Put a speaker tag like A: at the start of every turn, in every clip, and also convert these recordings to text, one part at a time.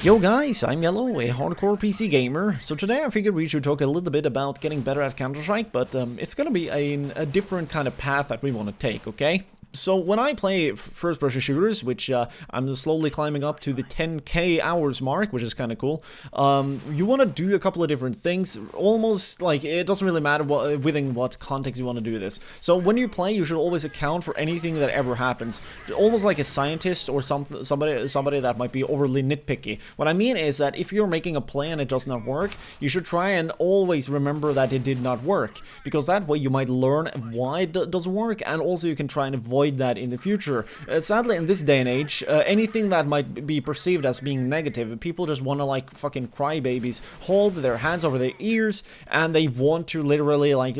A: Yo guys, I'm Yellow, a hardcore PC gamer. So today I figured we should talk a little bit about getting better at Counter-Strike, but it's gonna be a different kind of path that we want to take, okay? So when I play first-person shooters, which I'm slowly climbing up to the 10k hours mark, which is kind of cool, you want to do a couple of different things, almost like it doesn't really matter within what context you want to do this. So when you play, you should always account for anything that ever happens, almost like a scientist or somebody that might be overly nitpicky. What I mean is that if you're making a play and it does not work, you should try and always remember that it did not work, because that way you might learn why it doesn't work, and also you can try and avoid that in the future. Sadly, in this day and age, anything that might be perceived as being negative, people just want to like fucking crybabies, hold their hands over their ears, and they want to literally like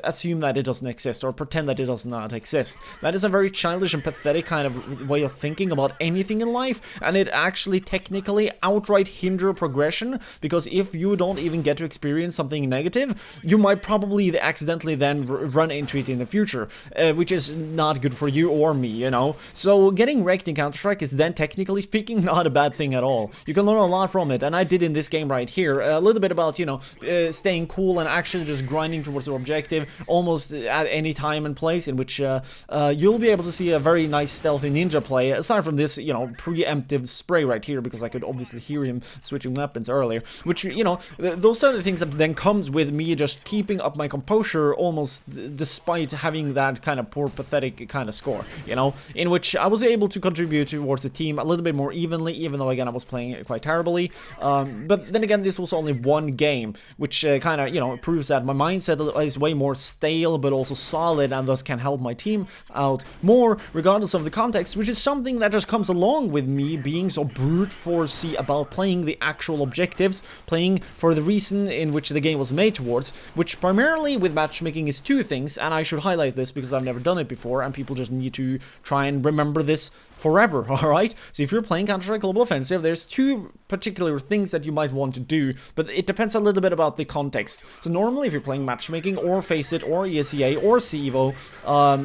A: assume that it doesn't exist or pretend that it does not exist. That is a very childish and pathetic kind of way of thinking about anything in life, and it actually technically outright hinder progression, because if you don't even get to experience something negative, you might probably accidentally then run into it in the future, which is not good for you or me, you know. So getting wrecked in Counter-Strike is then, technically speaking, not a bad thing at all. You can learn a lot from it, and I did in this game right here. A little bit about, you know, staying cool and actually just grinding towards your objective almost at any time and place, in which you'll be able to see a very nice stealthy ninja play, aside from this, you know, preemptive spray right here, because I could obviously hear him switching weapons earlier, which, you know, those are the things that then comes with me just keeping up my composure almost despite having that kind of poor, pathetic kind of score, you know, in which I was able to contribute towards the team a little bit more evenly, even though again I was playing quite terribly. But then again, this was only one game, which kind of, you know, proves that my mindset is way more stale but also solid, and thus can help my team out more regardless of the context, which is something that just comes along with me being so brute forcey about playing the actual objectives, playing for the reason in which the game was made towards, which primarily with matchmaking is two things, and I should highlight this because I've never done it before and people just need to try and remember this forever, alright? So if you're playing Counter-Strike Global Offensive, there's two particular things that you might want to do, but it depends a little bit about the context. So normally if you're playing matchmaking or FACEIT or ESEA or CEVO,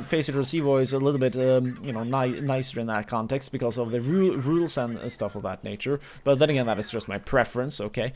A: FACEIT or CEVO is a little bit, you know, nicer in that context because of the rules and stuff of that nature, but then again, that is just my preference, okay?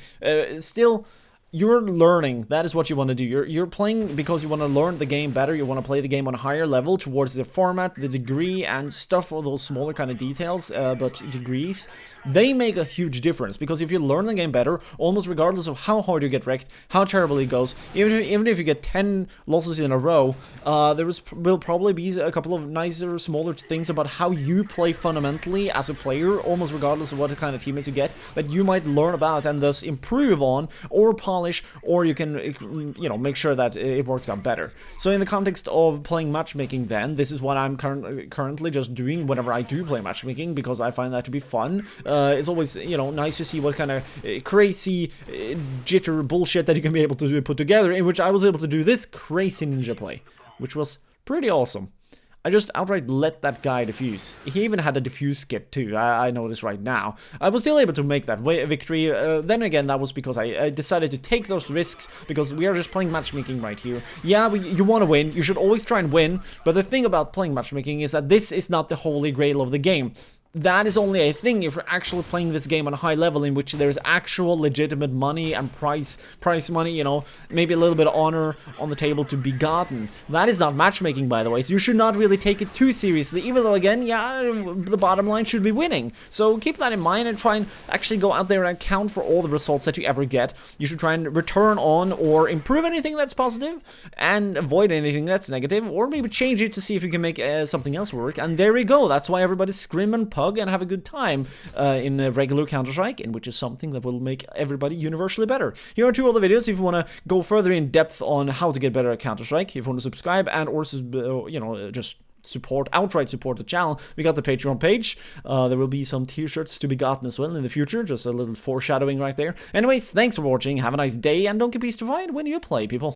A: Still, you're learning. That is what you want to do. You're playing because you want to learn the game better. You want to play the game on a higher level towards the format, the degree, and stuff, all those smaller kind of details, but degrees. They make a huge difference, because if you learn the game better, almost regardless of how hard you get wrecked, how terrible it goes, even if you get 10 losses in a row, will probably be a couple of nicer, smaller things about how you play fundamentally as a player, almost regardless of what kind of teammates you get, that you might learn about and thus improve on, or polish, or you can, you know, make sure that it works out better. So in the context of playing matchmaking then, this is what I'm currently just doing whenever I do play matchmaking, because I find that to be fun. It's always, you know, nice to see what kind of crazy jitter bullshit that you can be able to put together, in which I was able to do this crazy ninja play, which was pretty awesome. I just outright let that guy defuse. He even had a defuse kit too, I notice right now. I was still able to make that victory. Then again, that was because I decided to take those risks, because we are just playing matchmaking right here. Yeah, you want to win, you should always try and win, but the thing about playing matchmaking is that this is not the holy grail of the game. That is only a thing if you're actually playing this game on a high level, in which there's actual legitimate money and prize money, you know, maybe a little bit of honor on the table to be gotten. That is not matchmaking, by the way, so you should not really take it too seriously, even though, again, yeah, the bottom line should be winning. So keep that in mind and try and actually go out there and account for all the results that you ever get. You should try and return on or improve anything that's positive and avoid anything that's negative, or maybe change it to see if you can make something else work. And there we go. That's why everybody scream and and have a good time in a regular Counter-Strike, and which is something that will make everybody universally better. Here are two other videos if you want to go further in depth on how to get better at Counter-Strike. If you want to subscribe and or you know, just outright support the channel, we got the Patreon page. There will be some t-shirts to be gotten as well in the future, just a little foreshadowing right there. Anyways, thanks for watching, have a nice day, and don't get beastified when you play, people.